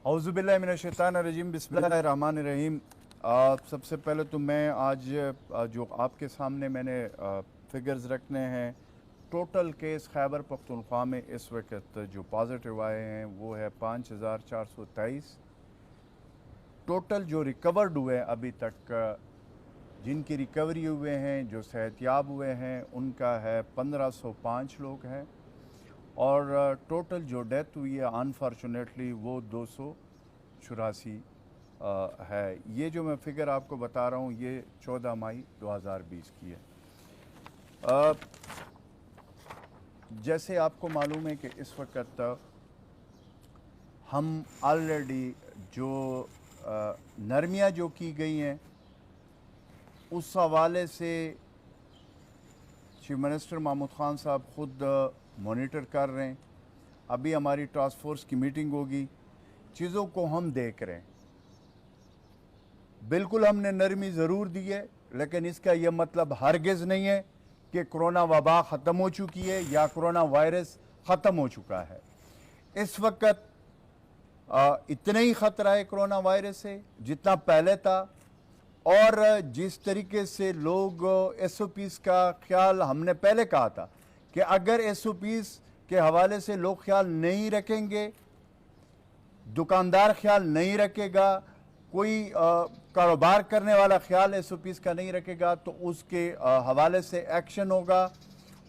औज़ुबिल्लाहिमिनश्शैतानिर्रजीम बिस्मिल्लाहिर्रहमानिर्रहीम। सबसे पहले तो मैं आज जो आपके सामने मैंने फिगर्स रखने हैं, टोटल केस खैबर पख्तूनख्वा में इस वक्त जो पॉजिटिव आए हैं वो है 5423। टोटल जो रिकवर्ड हुए अभी तक, जिनकी रिकवरी हुए हैं, जो सेहतियाब हुए हैं, उनका है 1505 लोग हैं। और टोटल जो डेथ हुई है अनफॉर्चुनेटली वो 284 है। ये जो मैं फिगर आपको बता रहा हूँ ये 14 मई 2020 की है। जैसे आपको मालूम है कि इस वक्त हम ऑलरेडी जो नरमियाँ जो की गई हैं उस हवाले से चीफ मिनिस्टर महमूद खान साहब खुद मॉनिटर कर रहे हैं। अभी हमारी टास्क फोर्स की मीटिंग होगी, चीज़ों को हम देख रहे हैं। बिल्कुल हमने नरमी ज़रूर दी है, लेकिन इसका यह मतलब हरगिज़ नहीं है कि कोरोना वबा ख़त्म हो चुकी है या कोरोना वायरस ख़त्म हो चुका है। इस वक्त इतना ही ख़तरा है कोरोना वायरस से जितना पहले था। और जिस तरीके से लोग SOPs का ख्याल, हमने पहले कहा था कि अगर SOPs के हवाले से लोग ख्याल नहीं रखेंगे, दुकानदार ख्याल नहीं रखेगा, कोई कारोबार करने वाला ख्याल SOPs का नहीं रखेगा तो उसके हवाले से एक्शन होगा।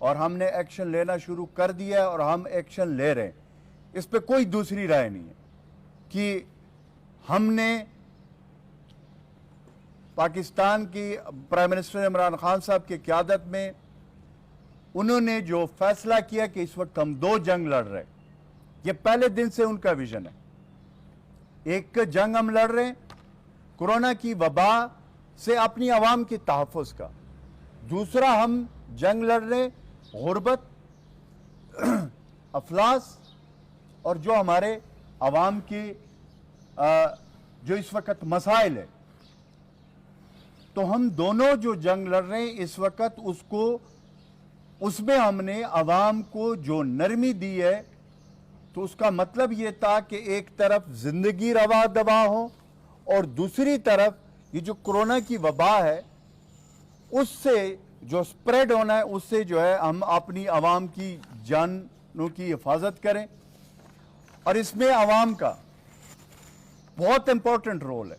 और हमने एक्शन लेना शुरू कर दिया है और हम एक्शन ले रहे हैं। इस पर कोई दूसरी राय नहीं है कि हमने पाकिस्तान की प्राइम मिनिस्टर इमरान खान साहब की क़यादत में उन्होंने जो फैसला किया कि इस वक्त हम दो जंग लड़ रहे हैं, ये पहले दिन से उनका विजन है। एक जंग हम लड़ रहे हैं कोरोना की वबा से अपनी आवाम की तहफ़्फ़ुज़ का, दूसरा हम जंग लड़ रहे गुर्बत, अफलास और जो हमारे आवाम की जो इस वक्त मसाइल है। तो हम दोनों जो जंग लड़ रहे हैं इस वक्त, उसमें हमने आवाम को जो नरमी दी है तो उसका मतलब ये था कि एक तरफ ज़िंदगी रवा दवा हो और दूसरी तरफ ये जो कोरोना की वबा है उससे जो स्प्रेड होना है उससे जो है हम अपनी आवाम की जानों की हिफाजत करें। और इसमें आवाम का बहुत इंपॉर्टेंट रोल है।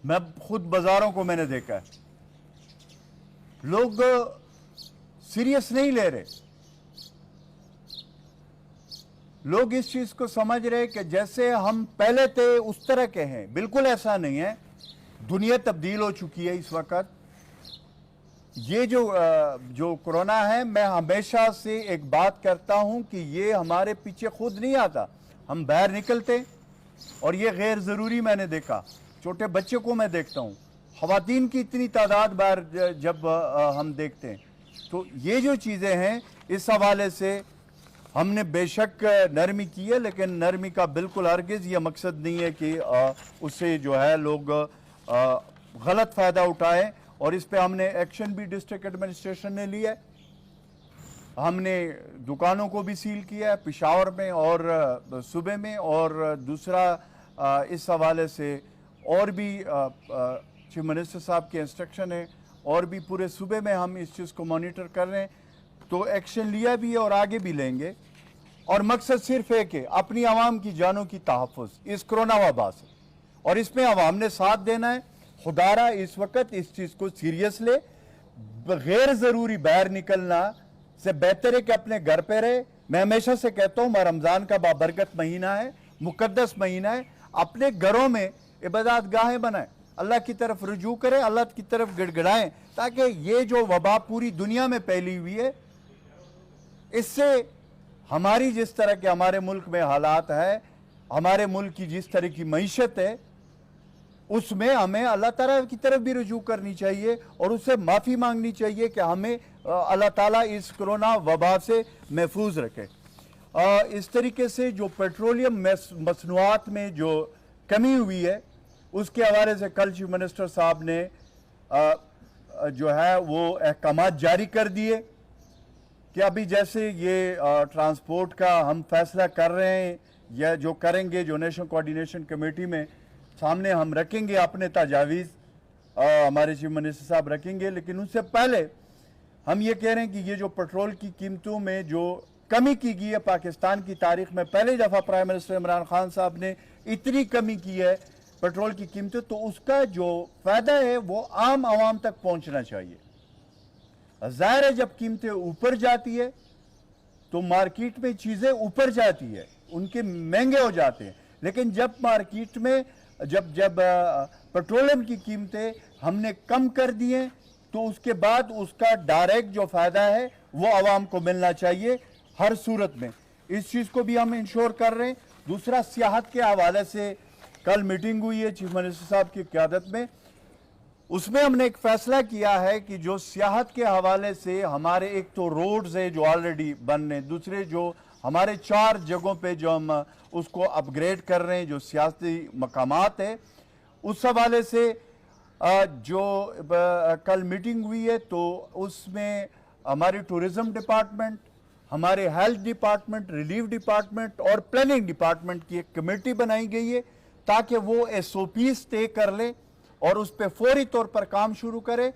मैं खुद बाज़ारों को मैंने देखा है, लोग सीरियस नहीं ले रहे। लोग इस चीज़ को समझ रहे कि जैसे हम पहले थे उस तरह के हैं। बिल्कुल ऐसा नहीं है, दुनिया तब्दील हो चुकी है इस वक्त। ये जो कोरोना है, मैं हमेशा से एक बात करता हूं कि ये हमारे पीछे खुद नहीं आता। हम बाहर निकलते और ये गैर ज़रूरी, मैंने देखा छोटे बच्चे को मैं देखता हूँ, ख़वातीन की इतनी तादाद बाहर जब हम देखते हैं। तो ये जो चीज़ें हैं इस हवाले से हमने बेशक नरमी की है, लेकिन नरमी का बिल्कुल हरगिज़ ये मकसद नहीं है कि उससे जो है लोग गलत फ़ायदा उठाएं। और इस पे हमने एक्शन भी डिस्ट्रिक्ट एडमिनिस्ट्रेशन ने लिया है। हमने दुकानों को भी सील किया है पेशावर में और सूबे में। और दूसरा इस हवाले से और भी चीफ मिनिस्टर साहब के इंस्ट्रक्शन है और भी पूरे सूबे में हम इस चीज़ को मॉनिटर कर रहे हैं। तो एक्शन लिया भी है और आगे भी लेंगे। और मकसद सिर्फ है कि अपनी आवाम की जानों की तहफ़्फ़ुज़ इस कोरोना वबा से, और इसमें आवाम ने साथ देना है। खुदारा इस वक्त इस चीज़ को सीरियस ले। गैर ज़रूरी बाहर निकलना से बेहतर है कि अपने घर पे रहे। मैं हमेशा से कहता हूँ रमज़ान का बाबरकत महीना है, मुक़द्दस महीना है। अपने घरों में इबादत गाहें बनाएं, अल्लाह की तरफ रुजू करें, अल्लाह की तरफ गिड़गिड़ाएं, ताकि ये जो वबा पूरी दुनिया में फैली हुई है इससे हमारी जिस तरह के हमारे मुल्क में हालात है, हमारे मुल्क की जिस तरह की मईशत है, उसमें हमें अल्लाह ताला की तरफ भी रुजू करनी चाहिए और उससे माफ़ी मांगनी चाहिए कि हमें अल्लाह ताला इस कोरोना वबा से महफूज रखे। इस तरीके से जो पेट्रोलियम मसनूआत में जो कमी हुई है उसके हवाले से कल चीफ मिनिस्टर साहब ने जो है वो अहकामात जारी कर दिए कि अभी जैसे ये ट्रांसपोर्ट का हम फैसला कर रहे हैं या जो करेंगे, जो नेशनल कोऑर्डिनेशन कमेटी में सामने हम रखेंगे अपने तजावीज़, हमारे चीफ मिनिस्टर साहब रखेंगे। लेकिन उससे पहले हम ये कह रहे हैं कि ये जो पेट्रोल की कीमतों में जो कमी की गई है पाकिस्तान की तारीख में, पहली दफ़ा प्राइम मिनिस्टर इमरान खान साहब ने इतनी कमी की है पेट्रोल की कीमतों, तो उसका जो फ़ायदा है वो आम आवाम तक पहुंचना चाहिए। ज़ाहिर है जब कीमतें ऊपर जाती है तो मार्केट में चीज़ें ऊपर जाती है, उनके महंगे हो जाते हैं। लेकिन जब मार्केट में जब पेट्रोलियम की कीमतें हमने कम कर दी हैं तो उसके बाद उसका डायरेक्ट जो फ़ायदा है वो आवाम को मिलना चाहिए हर सूरत में। इस चीज़ को भी हम इंश्योर कर रहे हैं। दूसरा, सियाहत के हवाले से कल मीटिंग हुई है चीफ मिनिस्टर साहब की क़यादत में, उसमें हमने एक फैसला किया है कि जो सियाहत के हवाले से हमारे एक तो रोड्स है जो ऑलरेडी बन रहे, दूसरे जो हमारे 4 जगहों पे जो हम उसको अपग्रेड कर रहे हैं, जो सियासी मकामात है, उस हवाले से जो कल मीटिंग हुई है तो उसमें हमारी टूरिज्म डिपार्टमेंट, हमारे हेल्थ डिपार्टमेंट, रिलीफ डिपार्टमेंट और प्लानिंग डिपार्टमेंट की एक कमेटी बनाई गई है ताकि वो SOPs तय कर ले और उस पर फौरी तौर पर काम शुरू करें,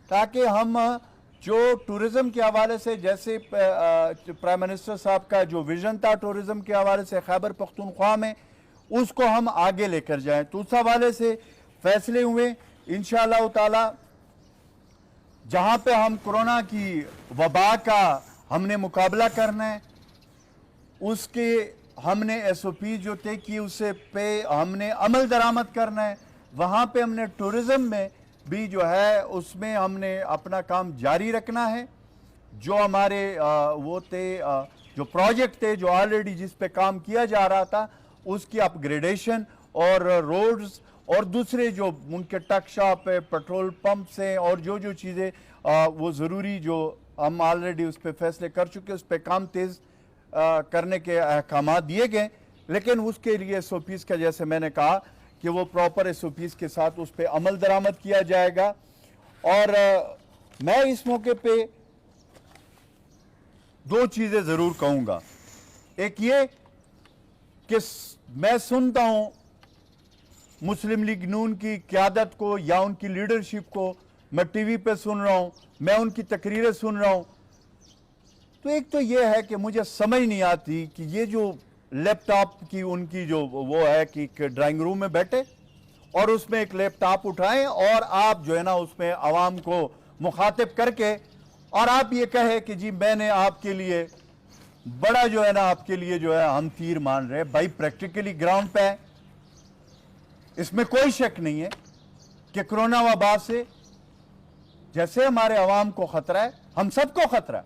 ताकि हम जो टूरिज्म के हवाले से, जैसे प्राइम मिनिस्टर साहब का जो विजन था टूरिज्म के हवाले से खैबर पख्तूनख्वा में, उसको हम आगे लेकर जाएं। तो उस हवाले से फैसले हुए इंशाअल्लाह ताला। जहां पे हम कोरोना की वबा का हमने मुकाबला करना है, उसके हमने SOP जो तय की उससे पे हमने अमल दरामद करना है। वहाँ पे हमने टूरिज़्म में भी जो है उसमें हमने अपना काम जारी रखना है। जो हमारे वो थे जो प्रोजेक्ट थे जो ऑलरेडी जिस पे काम किया जा रहा था उसकी अपग्रेडेशन और रोड्स और दूसरे जो उनके टक शॉप है, पेट्रोल पंप से और जो जो चीज़ें वो ज़रूरी जो हम ऑलरेडी उस पर फैसले कर चुके, उस पर काम तेज़ करने के अहकाम दिए गए। लेकिन उसके लिए SOPs का, जैसे मैंने कहा कि वो प्रॉपर SOPs के साथ उस पर अमल दरामद किया जाएगा। और मैं इस मौके पे 2 चीज़ें ज़रूर कहूँगा। एक ये कि मैं सुनता हूँ मुस्लिम लीग नून की क़यादत को या उनकी लीडरशिप को, मैं टीवी पे सुन रहा हूँ, मैं उनकी तकरीरें सुन रहा हूँ, तो एक तो ये है कि मुझे समझ नहीं आती कि ये जो लैपटॉप की उनकी जो वो है कि एक ड्राइंग रूम में बैठे और उसमें एक लैपटॉप उठाएं और आप जो है ना उसमें आवाम को मुखातिब करके और आप ये कहे कि जी मैंने आपके लिए बड़ा जो है ना आपके लिए जो है हम तीर मान रहे। भाई प्रैक्टिकली ग्राउंड पे है, इसमें कोई शक नहीं है कि कोरोना वबा से जैसे हमारे आवाम को खतरा है, हम सबको खतरा है,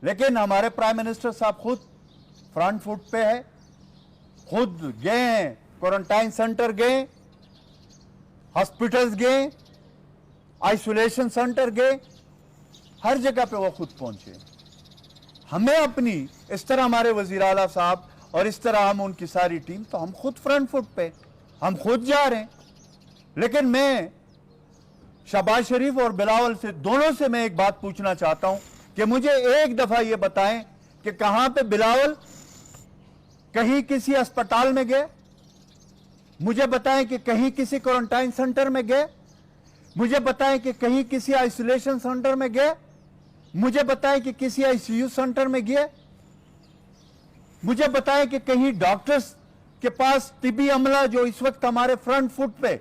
लेकिन हमारे प्राइम मिनिस्टर साहब खुद फ्रंट फुट पे है, खुद गए हैं, क्वारंटाइन सेंटर गए, हॉस्पिटल्स गए, आइसोलेशन सेंटर गए, हर जगह पे वो खुद पहुंचे। हमें अपनी इस तरह हमारे वजीर आला साहब और इस तरह हम उनकी सारी टीम, तो हम खुद फ्रंट फुट पे, हम खुद जा रहे हैं। लेकिन मैं शहबाज शरीफ और बिलावल से, दोनों से मैं एक बात पूछना चाहता हूं कि मुझे एक दफा ये बताएं कि कहां पे बिलावल कहीं किसी अस्पताल में गए, मुझे बताएं कि कहीं किसी क्वारंटाइन सेंटर में गए, मुझे बताएं कि कहीं किसी आइसोलेशन सेंटर में गए, मुझे बताएं कि किसी ICU सेंटर में गए, मुझे बताएं कि कहीं डॉक्टर्स के पास तिबी अमला जो इस वक्त हमारे फ्रंट फुट पे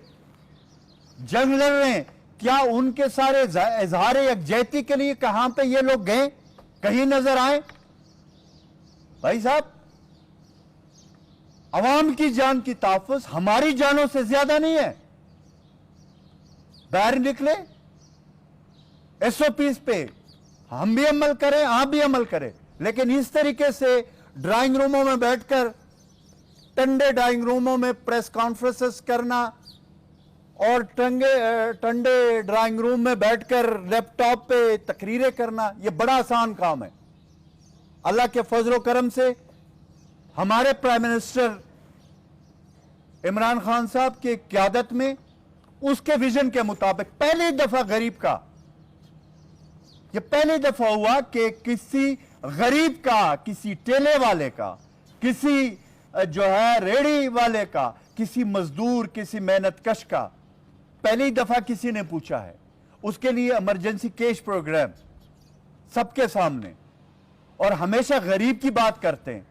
जंग लड़ रहे हैं, क्या उनके सारे इजहार यकजहती के लिए कहां पे ये लोग गए, कहीं नजर आए? भाई साहब, अवाम की जान की ताफुज हमारी जानों से ज्यादा नहीं है। बाहर निकले, SOPs पे हम भी अमल करें, आप भी अमल करें, लेकिन इस तरीके से ड्राइंग रूमों में बैठकर, टंडे ड्राइंग रूमों में प्रेस कॉन्फ्रेंसेस करना और टंडे ड्राइंग रूम में बैठकर लैपटॉप पे तकरीरें करना, यह बड़ा आसान काम है। अल्लाह के फजल करम से हमारे प्राइम मिनिस्टर इमरान खान साहब की क़यादत में उसके विजन के मुताबिक पहली दफा गरीब का, यह पहली दफा हुआ कि किसी गरीब का, किसी ठेले वाले का, किसी जो है रेड़ी वाले का, किसी मजदूर, किसी मेहनतकश का पहली दफा किसी ने पूछा है? उसके लिए इमरजेंसी कैश प्रोग्राम सबके सामने, और हमेशा गरीब की बात करते हैं।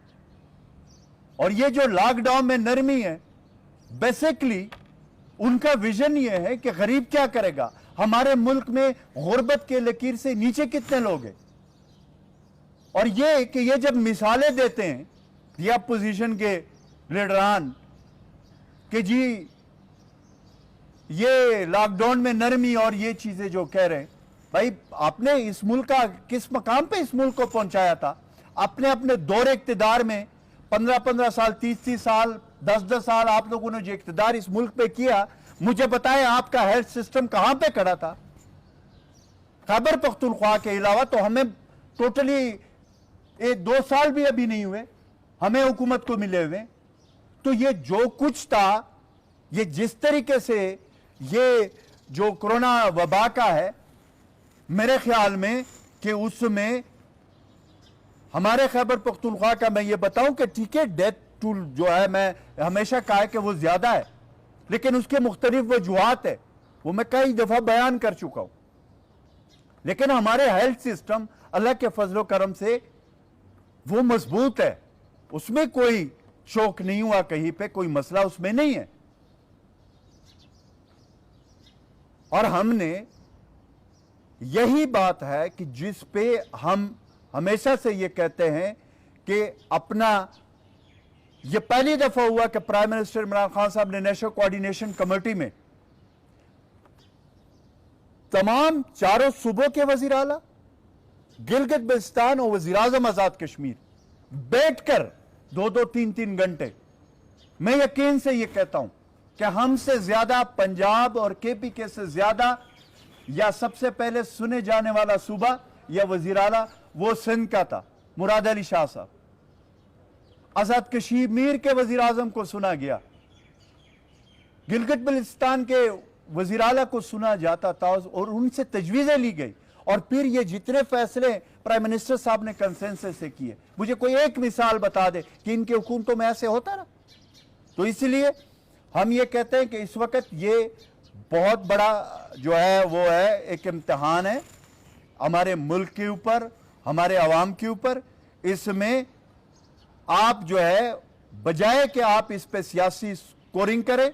और ये जो लॉकडाउन में नरमी है, बेसिकली उनका विजन ये है कि गरीब क्या करेगा, हमारे मुल्क में गुर्बत के लकीर से नीचे कितने लोग हैं। और ये कि ये जब मिसालें देते हैं ये अपोजिशन के लीडरान कि जी ये लॉकडाउन में नरमी और ये चीजें जो कह रहे हैं, भाई आपने इस मुल्क का किस मकाम पे इस मुल्क को पहुंचाया था? आपने अपने दौरे इक्तिदार में 15-15 साल, 30-30 साल, 10-10 साल आप लोगों ने जो इक्तिदार इस मुल्क पे किया, मुझे बताएं आपका हेल्थ सिस्टम कहां पे खड़ा था? खैबर पख्तूनख्वा के अलावा तो हमें टोटली 2 साल भी अभी नहीं हुए हमें हुकूमत को मिले हुए। तो ये जो कुछ था, ये जिस तरीके से ये जो कोरोना वबा का है, मेरे ख्याल में कि उसमें हमारे खैबर पख्तूनख्वा का मैं ये बताऊं कि ठीक है, डेथ टूल जो है मैं हमेशा कहा है कि वो ज्यादा है, लेकिन उसके मुख्तलिफ वजूहात है, वो मैं कई दफा बयान कर चुका हूं। लेकिन हमारे हेल्थ सिस्टम अल्लाह के फजलो करम से वो मजबूत है, उसमें कोई शौक नहीं हुआ, कहीं पे कोई मसला उसमें नहीं है। और हमने यही बात है कि जिस पे हम हमेशा से ये कहते हैं कि अपना, ये पहली दफा हुआ कि प्राइम मिनिस्टर इमरान खान साहब ने नेशनल कोऑर्डिनेशन कमेटी में तमाम चारों सूबों के वजीर आला, गिलगित बल्तिस्तान और वजीर आजम आजाद कश्मीर बैठकर 2-2, 3-3 घंटे, मैं यकीन से ये कहता हूं कि हमसे ज्यादा पंजाब और केपीके से ज्यादा या सबसे पहले सुने जाने वाला सूबा या वजीर आला वो सिंध का था, मुराद अली शाह साहब। आजाद कश्मीर के वजीर आजम को सुना गया, गिलगित बल्तिस्तान के वजीर आला को सुना जाता था और उनसे तजवीजें ली गई। और फिर ये जितने फैसले प्राइम मिनिस्टर साहब ने कंसेंसस से किए, मुझे कोई एक मिसाल बता दे कि इनके हुकूमतों में ऐसे होता ना। तो इसलिए हम ये कहते हैं कि इस वक्त ये बहुत बड़ा जो है वो है एक इम्तिहान है हमारे मुल्क के ऊपर, हमारे अवाम के ऊपर। इसमें आप जो है बजाय कि आप इस पे सियासी स्कोरिंग करें,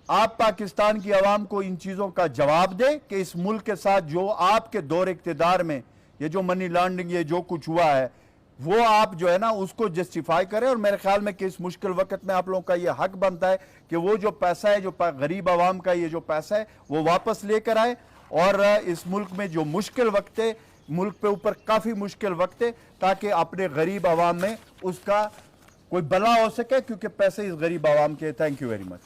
आप पाकिस्तान की आवाम को इन चीजों का जवाब दें कि इस मुल्क के साथ जो आपके दौर इख्तिदार में ये जो मनी लॉन्ड्रिंग, ये जो कुछ हुआ है, वो आप जो है ना उसको जस्टिफाई करें। और मेरे ख्याल में कि इस मुश्किल वक्त में आप लोगों का ये हक बनता है कि वो जो पैसा है, जो गरीब आवाम का ये जो पैसा है, वो वापस लेकर आए। और इस मुल्क में जो मुश्किल वक्त है, मुल्क पे ऊपर काफी मुश्किल वक्त है, ताकि अपने गरीब आवाम में उसका कोई भला हो सके, क्योंकि पैसे इस गरीब आवाम के। Thank you very much.